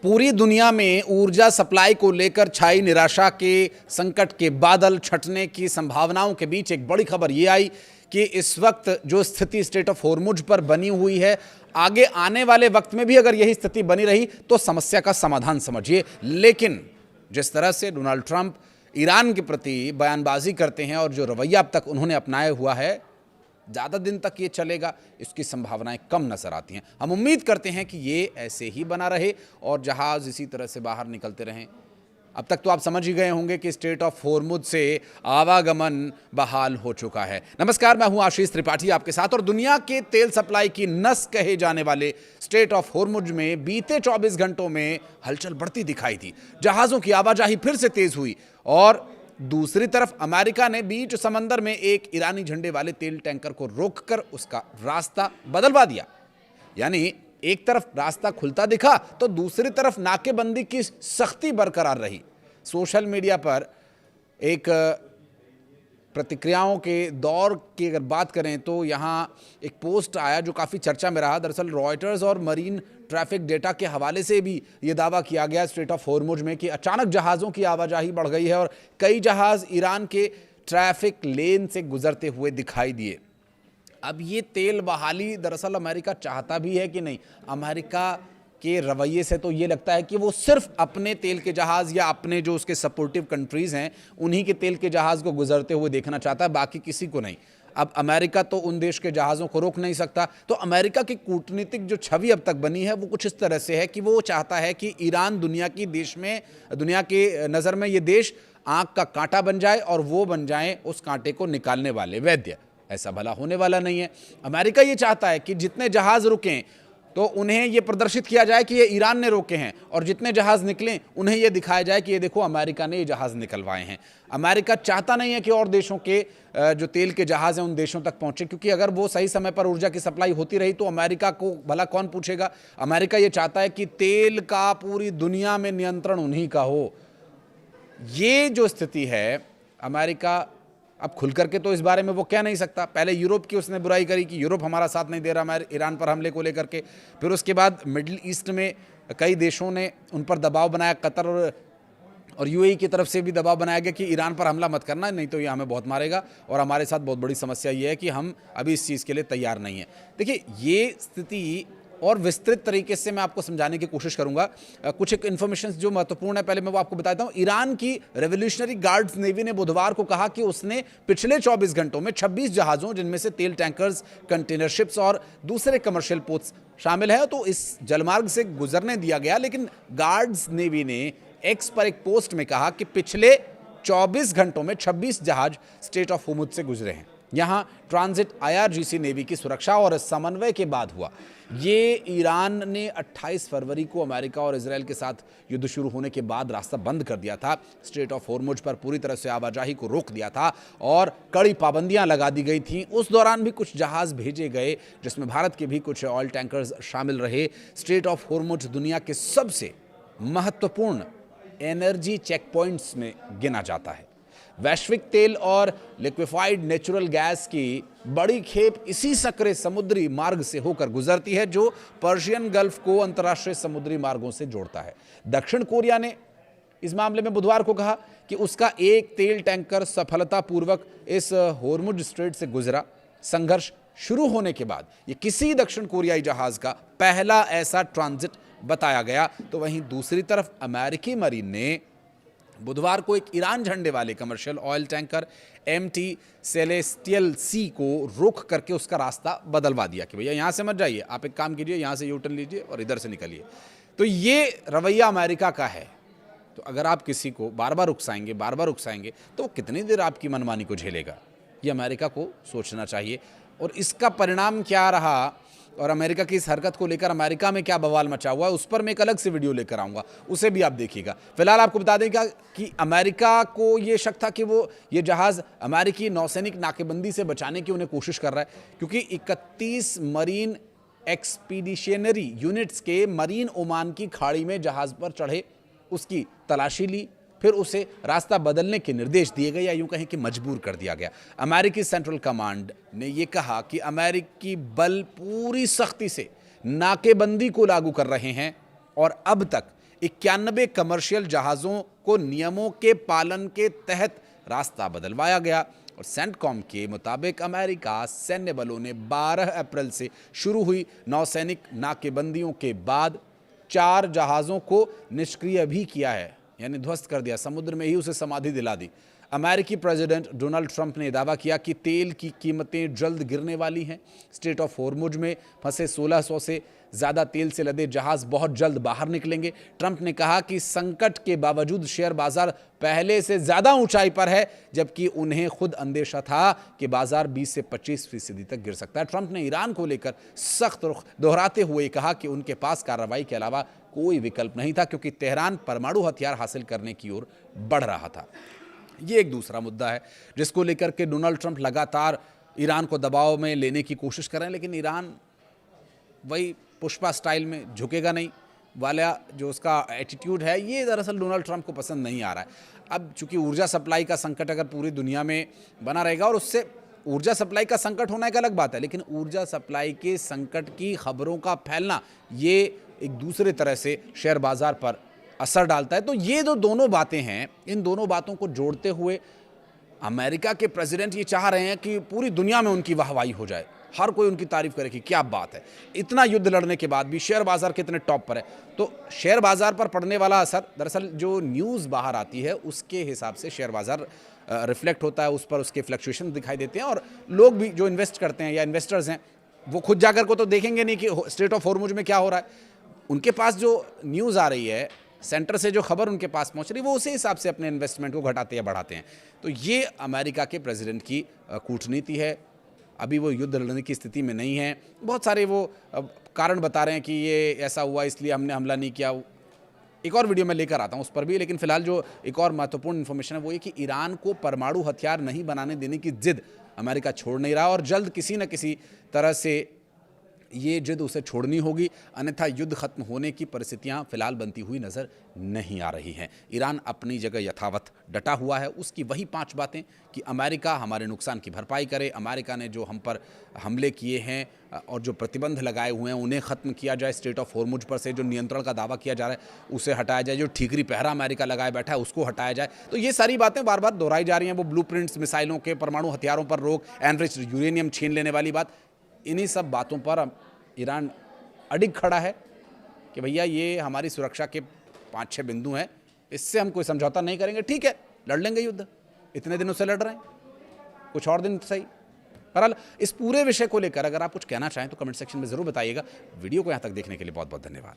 पूरी दुनिया में ऊर्जा सप्लाई को लेकर छाई निराशा के संकट के बादल छटने की संभावनाओं के बीच एक बड़ी खबर ये आई कि इस वक्त जो स्थिति स्ट्रेट ऑफ हॉर्मुज पर बनी हुई है, आगे आने वाले वक्त में भी अगर यही स्थिति बनी रही तो समस्या का समाधान समझिए। लेकिन जिस तरह से डोनाल्ड ट्रंप ईरान के प्रति बयानबाजी करते हैं और जो रवैया अब तक उन्होंने अपनाया हुआ है, ज़्यादा दिन तक ये चलेगा इसकी संभावनाएं कम नजर आती हैं। हम उम्मीद करते हैं कि ये ऐसे ही बना रहे और जहाज़ इसी तरह से बाहर निकलते रहें। अब तक तो आप समझ ही गए होंगे कि स्ट्रेट ऑफ हॉर्मुज से आवागमन बहाल हो चुका है। नमस्कार, मैं हूं आशीष त्रिपाठी आपके साथ। और दुनिया के तेल सप्लाई की नस कहे जाने वाले स्ट्रेट ऑफ हॉर्मुज में बीते 24 घंटों में हलचल बढ़ती दिखाई थी। जहाज़ों की आवाजाही फिर से तेज हुई और दूसरी तरफ अमेरिका ने बीच समंदर में एक ईरानी झंडे वाले तेल टैंकर को रोककर उसका रास्ता बदलवा दिया। यानी एक तरफ रास्ता खुलता दिखा तो दूसरी तरफ नाकेबंदी की सख्ती बरकरार रही। सोशल मीडिया पर एक प्रतिक्रियाओं के दौर की अगर बात करें तो यहाँ एक पोस्ट आया जो काफ़ी चर्चा में रहा। दरअसल रॉयटर्स और मरीन ट्रैफिक डेटा के हवाले से भी ये दावा किया गया स्ट्रेट ऑफ हॉर्मुज में कि अचानक जहाज़ों की आवाजाही बढ़ गई है और कई जहाज़ ईरान के ट्रैफिक लेन से गुजरते हुए दिखाई दिए। अब ये तेल बहाली दरअसल अमेरिका चाहता भी है कि नहीं? अमेरिका के रवैये से तो ये लगता है कि वो सिर्फ अपने तेल के जहाज़ या अपने जो उसके सपोर्टिव कंट्रीज़ हैं उन्हीं के तेल के जहाज़ को गुजरते हुए देखना चाहता है, बाकी किसी को नहीं। अब अमेरिका तो उन देश के जहाज़ों को रोक नहीं सकता। तो अमेरिका की कूटनीतिक जो छवि अब तक बनी है वो कुछ इस तरह से है कि वो चाहता है कि ईरान दुनिया के नज़र में ये देश आँख का कांटा बन जाए और वो बन जाए उस कांटे को निकालने वाले वैद्य। ऐसा भला होने वाला नहीं है। अमेरिका ये चाहता है कि जितने जहाज़ रुकें तो उन्हें ये प्रदर्शित किया जाए कि ये ईरान ने रोके हैं, और जितने जहाज़ निकलें उन्हें ये दिखाया जाए कि ये देखो अमेरिका ने ये जहाज़ निकलवाए हैं। अमेरिका चाहता नहीं है कि और देशों के जो तेल के जहाज़ हैं उन देशों तक पहुंचे, क्योंकि अगर वो सही समय पर ऊर्जा की सप्लाई होती रही तो अमेरिका को भला कौन पूछेगा। अमेरिका ये चाहता है कि तेल का पूरी दुनिया में नियंत्रण उन्हीं का हो। ये जो स्थिति है, अमेरिका अब खुल करके तो इस बारे में वो कह नहीं सकता। पहले यूरोप की उसने बुराई करी कि यूरोप हमारा साथ नहीं दे रहा हमारे ईरान पर हमले को लेकर के। फिर उसके बाद मिडिल ईस्ट में कई देशों ने उन पर दबाव बनाया। कतर और यूएई की तरफ से भी दबाव बनाया गया कि ईरान पर हमला मत करना, नहीं तो ये हमें बहुत मारेगा। और हमारे साथ बहुत बड़ी समस्या ये है कि हम अभी इस चीज़ के लिए तैयार नहीं हैं। देखिए, ये स्थिति और विस्तृत तरीके से मैं आपको समझाने की कोशिश करूंगा। कुछ एक इन्फॉर्मेशन जो महत्वपूर्ण है पहले मैं वो आपको बताता हूं। ईरान की रेवोल्यूशनरी गार्ड्स नेवी ने बुधवार को कहा कि उसने पिछले 24 घंटों में 26 जहाज़ों, जिनमें से तेल टैंकर्स, कंटेनर शिप्स और दूसरे कमर्शियल पोर्ट्स शामिल है, तो इस जलमार्ग से गुजरने दिया गया। लेकिन गार्ड्स नेवी ने एक्स पर एक पोस्ट में कहा कि पिछले 24 घंटों में 26 जहाज स्ट्रेट ऑफ हॉर्मुज से गुजरे हैं। यहां ट्रांजिट आईआरजीसी नेवी की सुरक्षा और समन्वय के बाद हुआ। ये ईरान ने 28 फरवरी को अमेरिका और इजराइल के साथ युद्ध शुरू होने के बाद रास्ता बंद कर दिया था। स्ट्रेट ऑफ हॉर्मुज पर पूरी तरह से आवाजाही को रोक दिया था और कड़ी पाबंदियां लगा दी गई थीं। उस दौरान भी कुछ जहाज भेजे गए, जिसमें भारत के भी कुछ ऑयल टैंकर्स शामिल रहे। स्ट्रेट ऑफ हॉर्मुज दुनिया के सबसे महत्वपूर्ण एनर्जी चेक पॉइंट्स में गिना जाता है। वैश्विक तेल और लिक्विफाइड नेचुरल गैस की बड़ी खेप इसी सकरे समुद्री मार्ग से होकर गुजरती है, जो पर्शियन गल्फ को अंतर्राष्ट्रीय समुद्री मार्गों से जोड़ता है। दक्षिण कोरिया ने इस मामले में बुधवार को कहा कि उसका एक तेल टैंकर सफलतापूर्वक इस हॉर्मुज स्ट्रेट से गुजरा। संघर्ष शुरू होने के बाद ये किसी दक्षिण कोरियाई जहाज का पहला ऐसा ट्रांजिट बताया गया। तो वहीं दूसरी तरफ अमेरिकी मरीन ने बुधवार को एक ईरान झंडे वाले commercial oil tanker MT celestial sea को रोक करके उसका रास्ता बदलवा दिया कि भैया यहाँ से मत जाइए, आप एक काम कीजिए, यहाँ से यूटर्न लीजिए और इधर से निकलिए। तो ये रवैया अमेरिका का है। तो अगर आप किसी को बार बार उकसाएंगे तो वो कितनी देर आपकी मनमानी को झेलेगा? ये अमेरिका को सोचना चाहिए। और इसका परिणाम क्या रहा और अमेरिका की इस हरकत को लेकर अमेरिका में क्या बवाल मचा हुआ है, उस पर मैं एक अलग से वीडियो लेकर आऊँगा, उसे भी आप देखिएगा। फिलहाल आपको बता दें कि अमेरिका को ये शक था कि वो ये जहाज़ अमेरिकी नौसैनिक नाकेबंदी से बचाने की उन्हें कोशिश कर रहा है, क्योंकि 31 मरीन एक्सपीडिशनरी यूनिट्स के मरीन ओमान की खाड़ी में जहाज़ पर चढ़े, उसकी तलाशी ली, फिर उसे रास्ता बदलने के निर्देश दिए गए, या यूं कहें कि मजबूर कर दिया गया। अमेरिकी सेंट्रल कमांड ने यह कहा कि अमेरिकी बल पूरी सख्ती से नाकेबंदी को लागू कर रहे हैं और अब तक 91 कमर्शियल जहाज़ों को नियमों के पालन के तहत रास्ता बदलवाया गया। और सेंटकॉम के मुताबिक अमेरिका सैन्य बलों ने 12 अप्रैल से शुरू हुई नौसैनिक नाकेबंदियों के बाद 4 जहाज़ों को निष्क्रिय भी किया है, यानी ध्वस्त कर दिया, समुद्र में ही उसे समाधि दिला दी। अमेरिकी प्रेसिडेंट डोनाल्ड ट्रंप ने दावा किया कि तेल की कीमतें जल्द गिरने वाली हैं। स्ट्रेट ऑफ हॉर्मुज में फंसे 1600 से ज़्यादा तेल से लदे जहाज़ बहुत जल्द बाहर निकलेंगे। ट्रंप ने कहा कि संकट के बावजूद शेयर बाजार पहले से ज़्यादा ऊंचाई पर है, जबकि उन्हें खुद अंदेशा था कि बाजार 20 से 25% तक गिर सकता है। ट्रंप ने ईरान को लेकर सख्त रुख दोहराते हुए कहा कि उनके पास कार्रवाई के अलावा कोई विकल्प नहीं था, क्योंकि तेहरान परमाणु हथियार हासिल करने की ओर बढ़ रहा था। ये एक दूसरा मुद्दा है जिसको लेकर के डोनाल्ड ट्रंप लगातार ईरान को दबाव में लेने की कोशिश कर रहे हैं, लेकिन ईरान वही पुष्पा स्टाइल में झुकेगा नहीं वाला जो उसका एटीट्यूड है, ये दरअसल डोनाल्ड ट्रंप को पसंद नहीं आ रहा है। अब चूंकि ऊर्जा सप्लाई का संकट अगर पूरी दुनिया में बना रहेगा, और उससे ऊर्जा सप्लाई का संकट होना एक अलग बात है, लेकिन ऊर्जा सप्लाई के संकट की खबरों का फैलना ये एक दूसरे तरह से शेयर बाजार पर असर डालता है। तो ये जो दोनों बातें हैं, इन दोनों बातों को जोड़ते हुए अमेरिका के प्रेसिडेंट ये चाह रहे हैं कि पूरी दुनिया में उनकी वाहवाही हो जाए, हर कोई उनकी तारीफ करे कि क्या बात है, इतना युद्ध लड़ने के बाद भी शेयर बाजार कितने टॉप पर है। तो शेयर बाजार पर पड़ने वाला असर, दरअसल जो न्यूज़ बाहर आती है उसके हिसाब से शेयर बाजार रिफ्लेक्ट होता है, उस पर उसके फ्लक्चुएशन दिखाई देते हैं। और लोग भी जो इन्वेस्ट करते हैं या इन्वेस्टर्स हैं, वो खुद जाकर को तो देखेंगे नहीं कि स्ट्रेट ऑफ हॉर्मुज में क्या हो रहा है। उनके पास जो न्यूज़ आ रही है, सेंटर से जो खबर उनके पास पहुंच रही है, वो उसी हिसाब से अपने इन्वेस्टमेंट को घटाते या बढ़ाते हैं। तो ये अमेरिका के प्रेसिडेंट की कूटनीति है। अभी वो युद्ध लड़ने की स्थिति में नहीं है। बहुत सारे वो कारण बता रहे हैं कि ये ऐसा हुआ इसलिए हमने हमला नहीं किया। एक और वीडियो में लेकर आता हूँ उस पर भी, लेकिन फिलहाल जो एक और महत्वपूर्ण इन्फॉर्मेशन है वो ये कि ईरान को परमाणु हथियार नहीं बनाने देने की जिद अमेरिका छोड़ नहीं रहा, और जल्द किसी न किसी तरह से ये जिद उसे छोड़नी होगी, अन्यथा युद्ध खत्म होने की परिस्थितियां फिलहाल बनती हुई नजर नहीं आ रही हैं। ईरान अपनी जगह यथावत डटा हुआ है। उसकी वही 5 बातें कि अमेरिका हमारे नुकसान की भरपाई करे, अमेरिका ने जो हम पर हमले किए हैं और जो प्रतिबंध लगाए हुए हैं उन्हें ख़त्म किया जाए, स्ट्रेट ऑफ हॉर्मुज पर से जो नियंत्रण का दावा किया जा रहा है उसे हटाया जाए, जो ठीकरी पहरा अमेरिका लगाए बैठा है उसको हटाया जाए। तो ये सारी बातें बार बार दोहराई जा रही हैं। वो ब्लूप्रिंट्स, मिसाइलों के, परमाणु हथियारों पर रोक, एनरिच्ड यूरेनियम छीन लेने वाली बात, इन्हीं सब बातों पर ईरान अडिग खड़ा है कि भैया ये हमारी सुरक्षा के 5-6 बिंदु हैं, इससे हम कोई समझौता नहीं करेंगे। ठीक है, लड़ लेंगे युद्ध, इतने दिनों से लड़ रहे हैं, कुछ और दिन सही। बहरहाल इस पूरे विषय को लेकर अगर आप कुछ कहना चाहें तो कमेंट सेक्शन में ज़रूर बताइएगा। वीडियो को यहाँ तक देखने के लिए बहुत बहुत धन्यवाद।